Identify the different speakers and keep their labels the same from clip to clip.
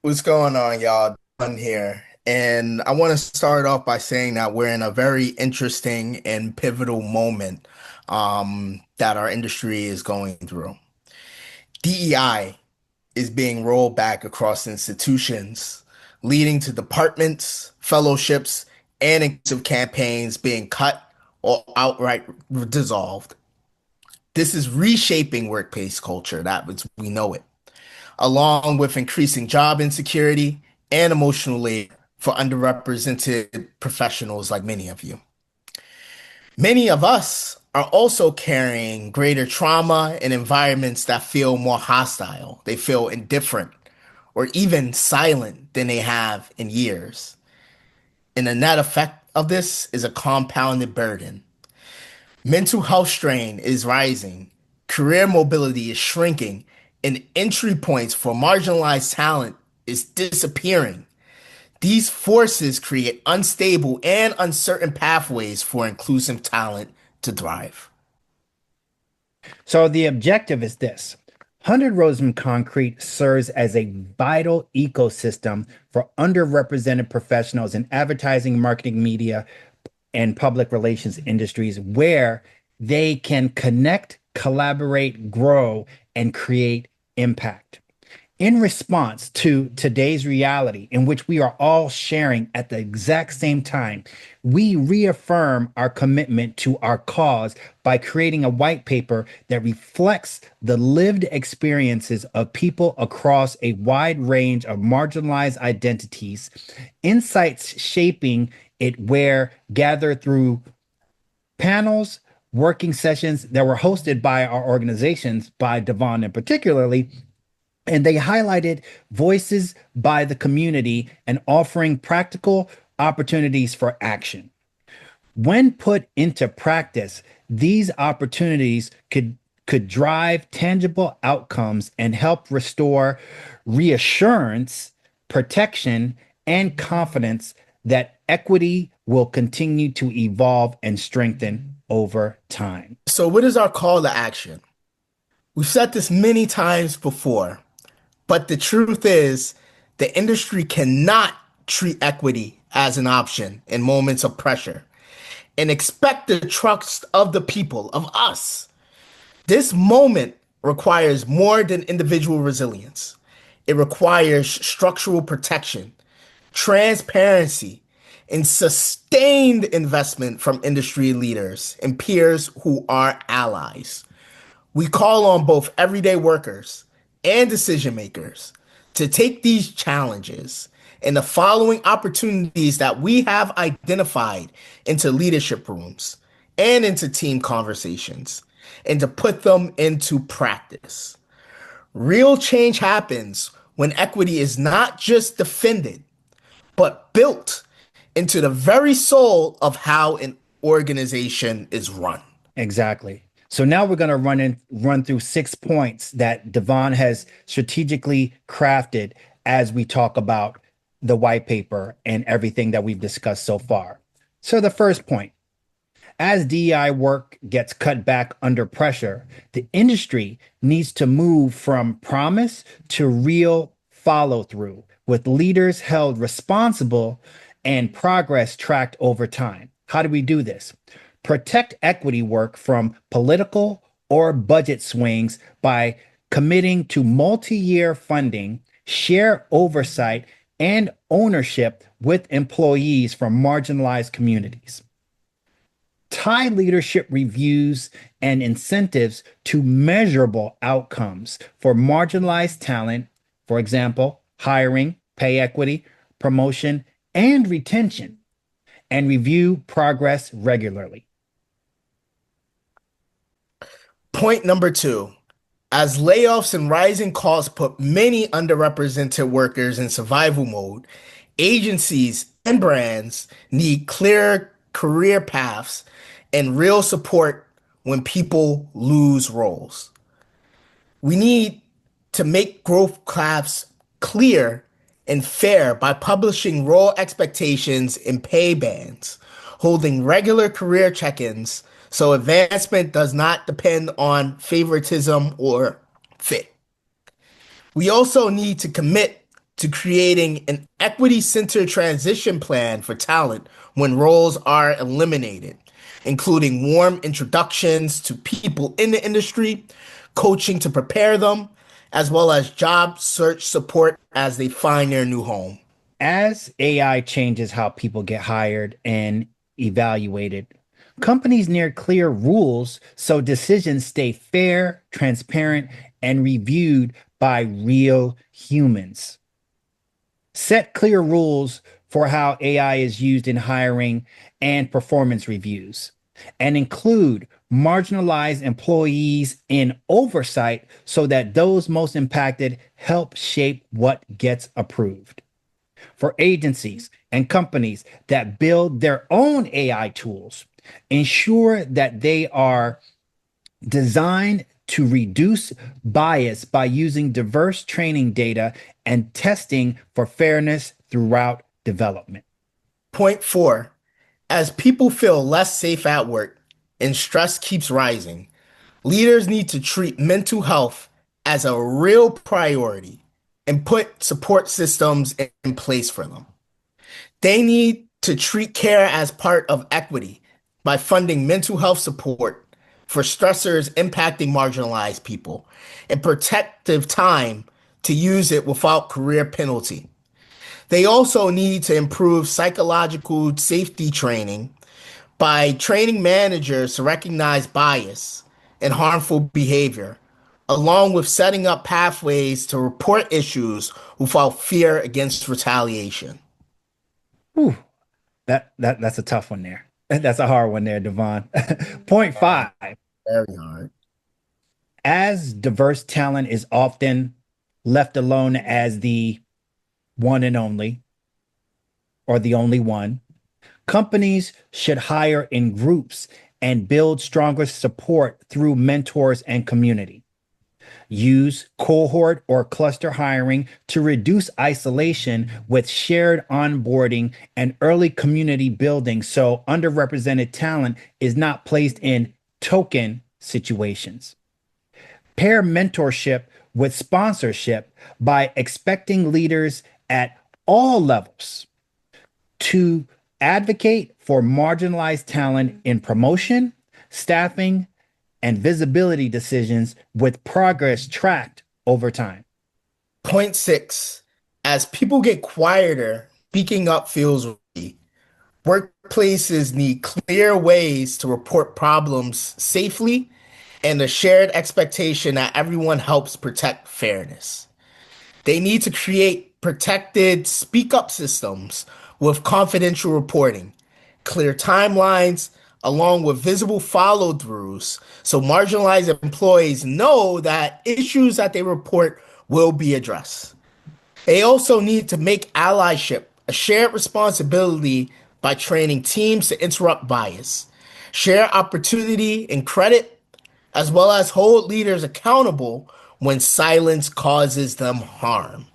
Speaker 1: What's going on, y'all? Done here. And I want to start off by saying that we're in a very interesting and pivotal moment that our industry is going through. DEI is being rolled back across institutions, leading to departments, fellowships, and executive campaigns being cut or outright dissolved. This is reshaping workplace culture that as we know it, along with increasing job insecurity and emotional labor for underrepresented professionals like many of you. Many of us are also carrying greater trauma in environments that feel more hostile. They feel indifferent or even silent than they have in years. And the net effect of this is a compounded burden. Mental health strain is rising, career mobility is shrinking, and entry points for marginalized talent is disappearing. These forces create unstable and uncertain pathways for inclusive talent to thrive.
Speaker 2: So the objective is this. 100 Roseman Concrete serves as a vital ecosystem for underrepresented professionals in advertising, marketing, media, and public relations industries where they can connect, collaborate, grow, and create impact. In response to today's reality, in which we are all sharing at the exact same time, we reaffirm our commitment to our cause by creating a white paper that reflects the lived experiences of people across a wide range of marginalized identities, insights shaping it where gathered through panels, working sessions that were hosted by our organizations, by Devon in particularly, and they highlighted voices by the community and offering practical opportunities for action. When put into practice, these opportunities could drive tangible outcomes and help restore reassurance, protection, and confidence that equity will continue to evolve and strengthen over time.
Speaker 1: So, what is our call to action? We've said this many times before, but the truth is the industry cannot treat equity as an option in moments of pressure and expect the trust of the people, of us. This moment requires more than individual resilience. It requires structural protection, transparency, and sustained investment from industry leaders and peers who are allies. We call on both everyday workers and decision makers to take these challenges and the following opportunities that we have identified into leadership rooms and into team conversations and to put them into practice. Real change happens when equity is not just defended, but built into the very soul of how an organization is run.
Speaker 2: Exactly. So now we're going to run through 6 points that Devon has strategically crafted as we talk about the white paper and everything that we've discussed so far. So the first point, as DEI work gets cut back under pressure, the industry needs to move from promise to real follow through, with leaders held responsible and progress tracked over time. How do we do this? Protect equity work from political or budget swings by committing to multi year funding, share oversight, and ownership with employees from marginalized communities. Tie leadership reviews and incentives to measurable outcomes for marginalized talent, for example, hiring, pay equity, promotion, and retention, and review progress regularly.
Speaker 1: Point number two, as layoffs and rising costs put many underrepresented workers in survival mode, agencies and brands need clear career paths and real support when people lose roles. We need to make growth paths clear and fair by publishing role expectations and pay bands, holding regular career check-ins so advancement does not depend on favoritism or fit. We also need to commit to creating an equity-centered transition plan for talent when roles are eliminated, including warm introductions to people in the industry, coaching to prepare them, as well as job search support as they find their new home.
Speaker 2: As AI changes how people get hired and evaluated, companies need clear rules so decisions stay fair, transparent, and reviewed by real humans. Set clear rules for how AI is used in hiring and performance reviews, and include marginalized employees in oversight so that those most impacted help shape what gets approved. For agencies and companies that build their own AI tools, ensure that they are designed to reduce bias by using diverse training data and testing for fairness throughout development.
Speaker 1: Point four, as people feel less safe at work and stress keeps rising, leaders need to treat mental health as a real priority and put support systems in place for them. They need to treat care as part of equity by funding mental health support for stressors impacting marginalized people and protective time to use it without career penalty. They also need to improve psychological safety training by training managers to recognize bias and harmful behavior, along with setting up pathways to report issues without fear against retaliation.
Speaker 2: Whew, that's a tough one there. That's a hard one there, Devon. Point
Speaker 1: Yeah,
Speaker 2: five,
Speaker 1: very hard.
Speaker 2: as diverse talent is often left alone as the one and only, or the only one, companies should hire in groups and build stronger support through mentors and community. Use cohort or cluster hiring to reduce isolation with shared onboarding and early community building so underrepresented talent is not placed in token situations. Pair mentorship with sponsorship by expecting leaders at all levels to advocate for marginalized talent in promotion, staffing, and visibility decisions with progress tracked over time.
Speaker 1: Point six, as people get quieter, speaking up feels risky. Workplaces need clear ways to report problems safely and a shared expectation that everyone helps protect fairness. They need to create protected speak up systems with confidential reporting, clear timelines, along with visible follow throughs so marginalized employees know that issues that they report will be addressed. They also need to make allyship a shared responsibility by training teams to interrupt bias, share opportunity and credit, as well as hold leaders accountable when silence causes them harm.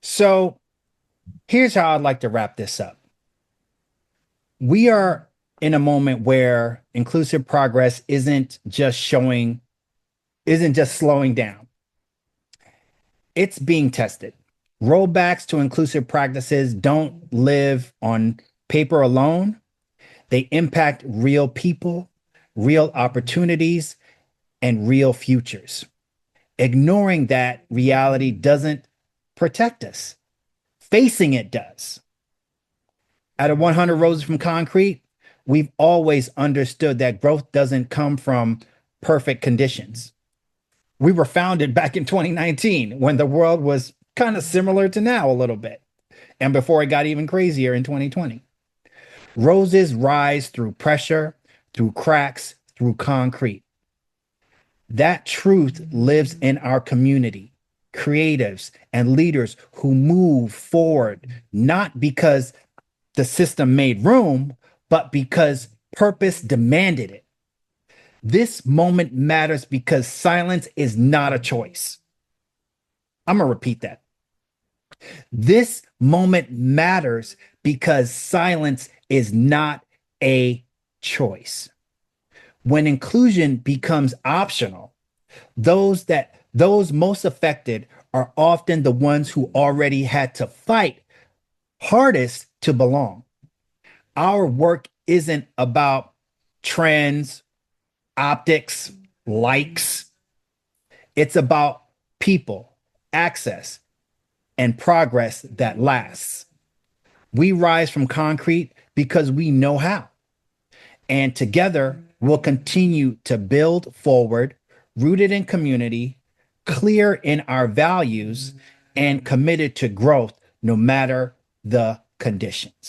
Speaker 2: So here's how I'd like to wrap this up. We are in a moment where inclusive progress isn't just slowing down. It's being tested. Rollbacks to inclusive practices don't live on paper alone. They impact real people, real opportunities, and real futures. Ignoring that reality doesn't protect us. Facing it does. Out of 100 Roses from Concrete, we've always understood that growth doesn't come from perfect conditions. We were founded back in 2019 when the world was kind of similar to now a little bit, and before it got even crazier in 2020. Roses rise through pressure, through cracks, through concrete. That truth lives in our community, creatives and leaders who move forward, not because the system made room, but because purpose demanded it. This moment matters because silence is not a choice. I'm going to repeat that. This moment matters because silence is not a choice. When inclusion becomes optional, those most affected are often the ones who already had to fight hardest to belong. Our work isn't about trends, optics, likes. It's about people, access, and progress that lasts. We rise from concrete because we know how. And together, we'll continue to build forward, rooted in community, clear in our values, and committed to growth no matter the conditions.